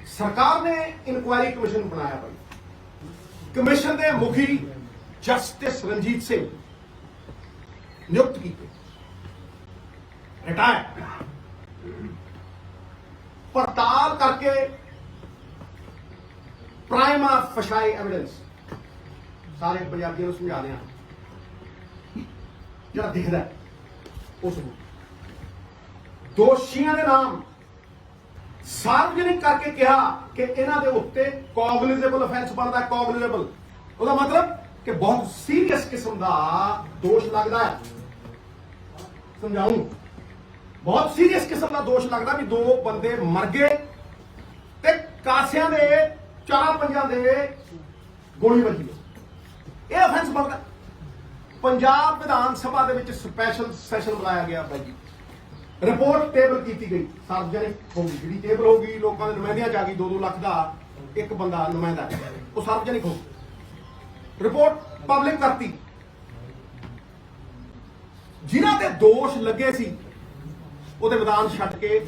सरकार ने inquiry commission बनाया भाई। कमीशन के मुखी जस्टिस रणजीत सिंह नियुक्त किए, रिटायर, पड़ताल करके प्राइमा फशाई एविडेंस सारे पंजाबियों को समझा दें जो दिखता है उस दोषियों के नाम सार्वजनिक करके कहा कि इन्हां दे उत्ते कॉग्निजेबल ऑफेंस बनता है। कॉग्निजेबल उसका मतलब कि बहुत सीरियस किस्म का दोष लगता है। समझाऊं, बहुत सीरियस किस्म का दोष लगता भी दो बंदे मर गए ते कासियां दे चार पंजां दे गोली वजी, यह ऑफेंस बनता। पंजाब विधान सभा दे विच स्पैशल सैशन बुलाया गया भाई जी, रिपोर्ट टेबल की गई, सार्वजनिक होगी जी टेबल होगी, लोगों के नुमाइंदियां च आ गई 2-2 लाख का एक बंदा नुमाइंदा, वो सार्वजनिक हो, रिपोर्ट पब्लिक करती। जिन्हां ते दोष लगे सी वो विधान छड्ड के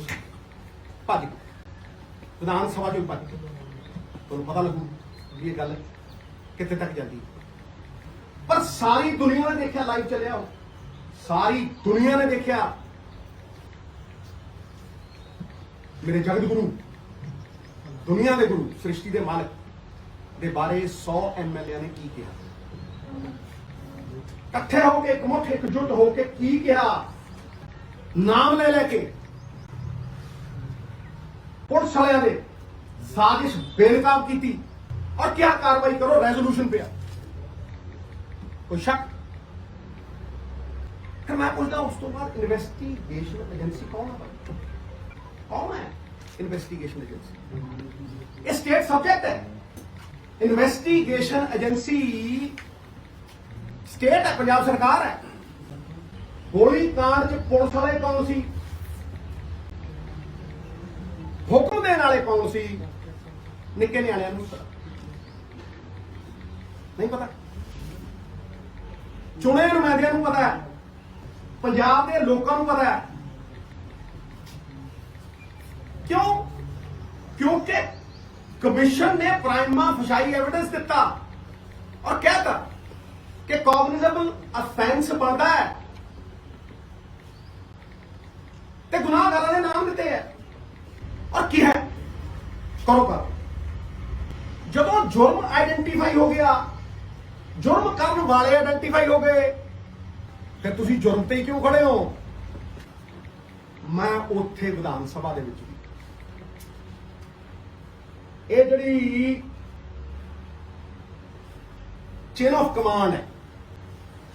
भज गए, विधान सभा चों भज गए। तुहानूं पता लगू ये गल कित्थे तक जाती, पर सारी दुनिया ने देखा, लाइव चलिया हो, सारी दुनिया ने देखा मेरे जगत गुरु, दुनिया के गुरु, सृष्टि के मालिक के बारे 100 MLA ने की कहा, इकट्ठे होके एकमुठ एकजुट होके की कहा, नाम ले लेके पुलिस वालियां ने साजिश बेनकाब की और क्या कार्रवाई करो रेजोल्यूशन पे। कोई शक? फिर मैं पूछता हूं उस तो बाद इन्वेस्टिगेशन एजेंसी कौन है? कौन है इन्वेस्टिगेशन एजेंसी? ये स्टेट सब्जेक्ट है। इन्वेस्टिगेशन एजेंसी स्टेट है, पंजाब सरकार है। गोली कांड च पुलिस वाले कौन सी, हुक्म देने वाले कौन सी, निक्के न्याणियां नूं नहीं पता, चुने नुमाइंदियां नूं पता है, पंजाब के लोगों को पता है। क्यों? क्योंकि कमीशन ने प्राइमा फशाई एविडेंस दिता और कहता कि कॉग्निजेबल ऑफेंस बनता है ते गुनाहगारां ने नाम दिते हैं और की है करो कर। जदों जुर्म आइडेंटिफाई हो गया, जुर्म करने वाले आइडेंटिफाई हो गए, फिर तुसी जुर्म ते ही क्यों खड़े हो? मैं उत्थे विधान सभा दे विच ये जिहड़ी चेन ऑफ कमांड है,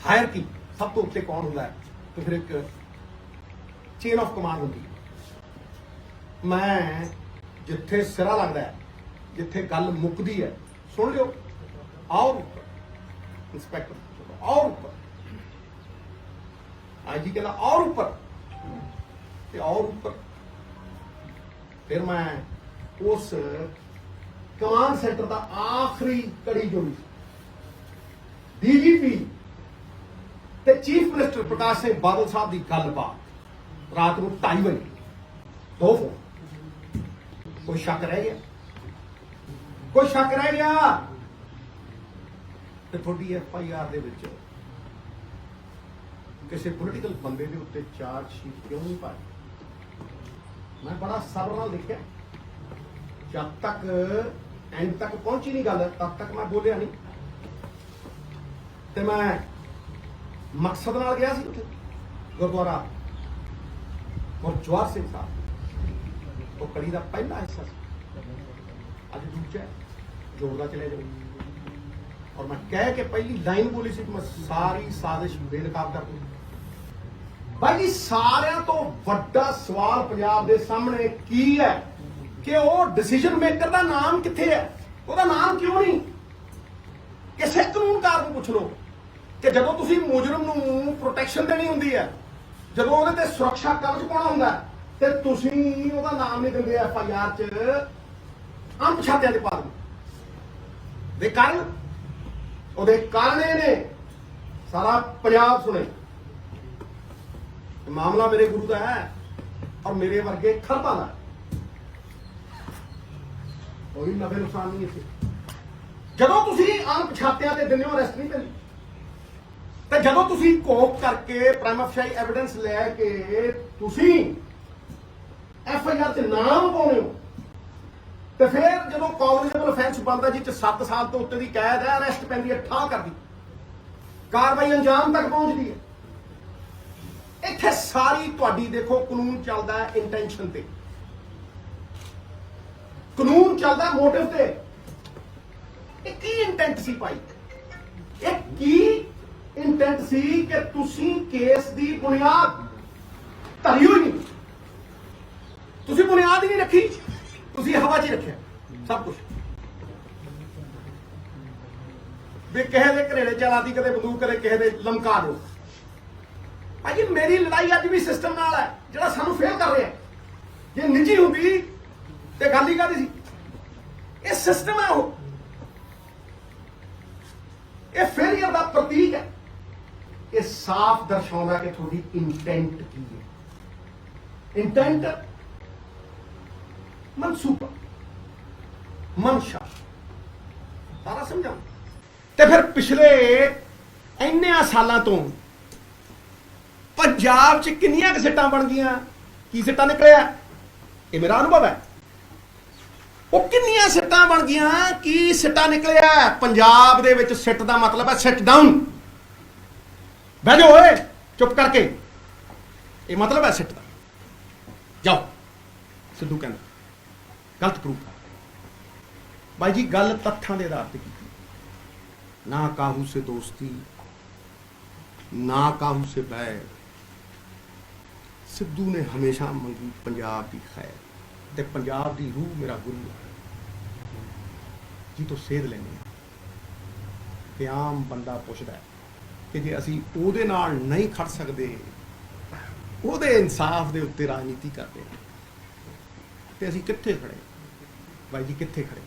हायरकी, सब तो उत्ते कौन हुंदा है, तो फिर एक चेन ऑफ कमांड होंदी है। मैं जिथे सिरा लगता है, जिथे गल मुकदी है, सुन लियो, आओ इंस्पैक्टर और ऊपर, IG कहना और ऊपर ते और ऊपर, फिर मैं उस कमांड सेंटर का आखिरी कड़ी जो DGP ते चीफ मिनिस्टर प्रकाश सिंह बादल साहब की गलबात रात को 2:30 बजे, 2 फोन। कोई शक रह गया? कोई शक रह गया? तो थोड़ी FIR दे विच किसी पोलिटिकल बंदे के उत्ते चार्जशीट क्यों नहीं पाई? मैं बड़ा सरल नाल लिखिया, जब तक एंड तक पहुंची नहीं गल तब तक मैं बोलिया नहीं। ते मैं मकसद नाल गया सी गुरुद्वारा और जवाहर सिंह साहब, वो कड़ी का पहला हिस्सा अज दूजा जोड़दा चले जाओ, और मैं कह के पहली लाइन बोली सी कि मैं सारी साजिश बेनकाब कर दूं। भाई जी, सारिਆਂ तो ਵੱਡਾ सवाल पंजाब के सामने की है कि वो डिसीजन मेकर का नाम कित्थे है, ਉਹਦਾ नाम क्यों नहीं? किसी कानूनकार को पूछ लो कि जदों तुसीं मुजरम नूं प्रोटैक्शन देनी हुंदी है, जदों ਉਹਦੇ ਤੇ सुरक्षा कवच पाउणा हुंदा ते तुसीं ਉਹਦਾ नाम नहीं दिंदे FIR च, अणपछातिਆਂ ਦੇ ਪਾ ਦਿੰਦੇ। ਦੇ ਕਾਰਨ ਉਹਦੇ ਕਾਰਨ ਇਹ ਨੇ सारा पंजाब सुने। मामला मेरे गुरु का है और मेरे वर्गे खरबा का। ਕੋਈ ਨਫੇ ਨੁਕਸਾਨ ਨਹੀਂ ਇੱਥੇ। ਜਦੋਂ ਤੁਸੀਂ ਅਣਪਛਾਤਿਆਂ ਤੇ ਦਿੰਦੇ ਹੋ ਅਰੈਸਟ ਨਹੀਂ ਪੈਂਦੀ, ਤੇ ਜਦੋਂ ਤੁਸੀਂ ਕੋਪ ਕਰਕੇ ਪ੍ਰਾਈਮ ਫੈਸ਼ੀ ਐਵੀਡੈਂਸ ਲੈ ਕੇ ਤੁਸੀਂ FIR ਤੇ ਨਾਮ ਪਾਉਣੇ ਹੋ, ਤੇ ਫਿਰ ਜਦੋਂ ਕੌਗਨੀਜ਼ੇਬਲ ਅਫੈਂਸ ਬਣਦਾ ਜਿਹ ਚ 7 ਸਾਲ ਤੋਂ ਉੱਤੇ ਦੀ ਕੈਦ ਹੈ, ਅਰੈਸਟ ਪੈਂਦੀ ਹੈ, ਠਾਹ ਕਰਦੀ, ਕਾਰਵਾਈ ਅੰਜਾਮ ਤੱਕ ਪਹੁੰਚਦੀ ਹੈ। ਇੱਥੇ ਸਾਰੀ ਤੁਹਾਡੀ ਦੇਖੋ ਕਾਨੂੰਨ ਚੱਲਦਾ ਹੈ ਇੰਟੈਂਸ਼ਨ ਤੇ, ਕਾਨੂੰਨ ਚੱਲਦਾ ਮੋਟਿਵ ਤੇ। ਇਹ ਕੀ ਇੰਟੈਂਟ ਸੀ ਭਾਈ? ਇਹ ਕੀ ਇੰਟੈਂਟ ਸੀ ਕਿ ਤੁਸੀਂ ਕੇਸ ਦੀ ਬੁਨਿਆਦ ਧਰੀ ਹੋਈ ਨਹੀਂ, ਤੁਸੀਂ ਬੁਨਿਆਦ ਹੀ ਨਹੀਂ ਰੱਖੀ, ਤੁਸੀਂ ਹਵਾ 'ਚ ਹੀ ਰੱਖਿਆ ਸਭ ਕੁਝ। ਵੀ ਕਿਸੇ ਦੇ ਘਰੇੜੇ ਚਲਾ ਦੀ, ਕਦੇ ਬੰਦੂਕ, ਕਦੇ ਕਿਸੇ ਦੇ ਲਮਕਾ ਦਿਓ। ਭਾਜੀ ਮੇਰੀ ਲੜਾਈ ਅੱਜ ਵੀ ਸਿਸਟਮ ਨਾਲ ਹੈ ਜਿਹੜਾ ਸਾਨੂੰ ਫੇਲ ਕਰ ਰਿਹਾ। ਜੇ ਨਿੱਜੀ ਹੁੰਦੀ ਤੇ ਗੱਲ ਹੀ ਕਾਹਦੀ ਸੀ? ਇਹ ਸਿਸਟਮ ਹੈ, ਉਹ ਇਹ ਫੇਲੀਅਰ ਦਾ ਪ੍ਰਤੀਕ ਹੈ। ਇਹ ਸਾਫ਼ ਦਰਸਾਉਂਦਾ ਕਿ ਤੁਹਾਡੀ ਇੰਟੈਂਟ ਕੀ ਹੈ। ਇੰਟੈਂਟ ਮਨਸੂਬਾ, ਮਨਸ਼ਾ, ਸਾਰਾ ਸਮਝਾਉਂ। ਤੇ ਫਿਰ ਪਿਛਲੇ ਇੰਨਿਆਂ ਸਾਲਾਂ ਤੋਂ ਪੰਜਾਬ 'ਚ ਕਿੰਨੀਆਂ ਕੁ ਸਿੱਟਾਂ ਬਣ ਗਈਆਂ, ਕੀ ਸਿੱਟਾ ਨਿਕਲਿਆ? ਇਹ ਮੇਰਾ ਅਨੁਭਵ ਹੈ। ਉਹ ਕਿੰਨੀਆਂ ਸਿੱਟਾਂ ਬਣ ਗਈਆਂ, ਕੀ ਸਿੱਟਾ ਨਿਕਲਿਆ? ਪੰਜਾਬ ਦੇ ਵਿੱਚ ਸਿੱਟ ਦਾ ਮਤਲਬ ਹੈ ਸਿਟ ਡਾਊਨ, ਬਹਿ ਜਾਓ ਓਏ ਚੁੱਪ ਕਰਕੇ, ਇਹ ਮਤਲਬ ਹੈ ਸਿੱਟ ਦਾ। ਜਾਓ, ਸਿੱਧੂ ਕਹਿੰਦਾ ਗਲਤ ਪ੍ਰੂਫ ਹੈ। ਬਾਈ ਜੀ ਗੱਲ ਤੱਥਾਂ ਦੇ ਆਧਾਰ ਤੇ ਕੀਤੀ, ਨਾ ਕਾਹੂ ਸੇ ਦੋਸਤੀ, ਨਾ ਕਾਹੂ ਸੇ ਬੈਰ। ਸਿੱਧੂ ਨੇ ਹਮੇਸ਼ਾ ਮੰਗੀ ਪੰਜਾਬ ਦੀ ਖੈਰ, ਤੇ ਪੰਜਾਬ ਦੀ ਰੂਹ ਮੇਰਾ ਗੁਰੂ ਹੈ ਜੀ ਤੋਂ ਸੇਧ ਲੈਣੀ। ਤੇ ਆਮ ਬੰਦਾ ਪੁੱਛਦਾ ਕਿ ਜੇ ਅਸੀਂ ਉਹਦੇ ਨਾਲ ਨਹੀਂ ਖੜ ਸਕਦੇ, ਉਹਦੇ ਇਨਸਾਫ ਦੇ ਉੱਤੇ ਰਾਜਨੀਤੀ ਕਰਦੇ, ਤੇ ਅਸੀਂ ਕਿੱਥੇ ਖੜੇ? ਬਾਈ ਜੀ ਕਿੱਥੇ ਖੜੇ?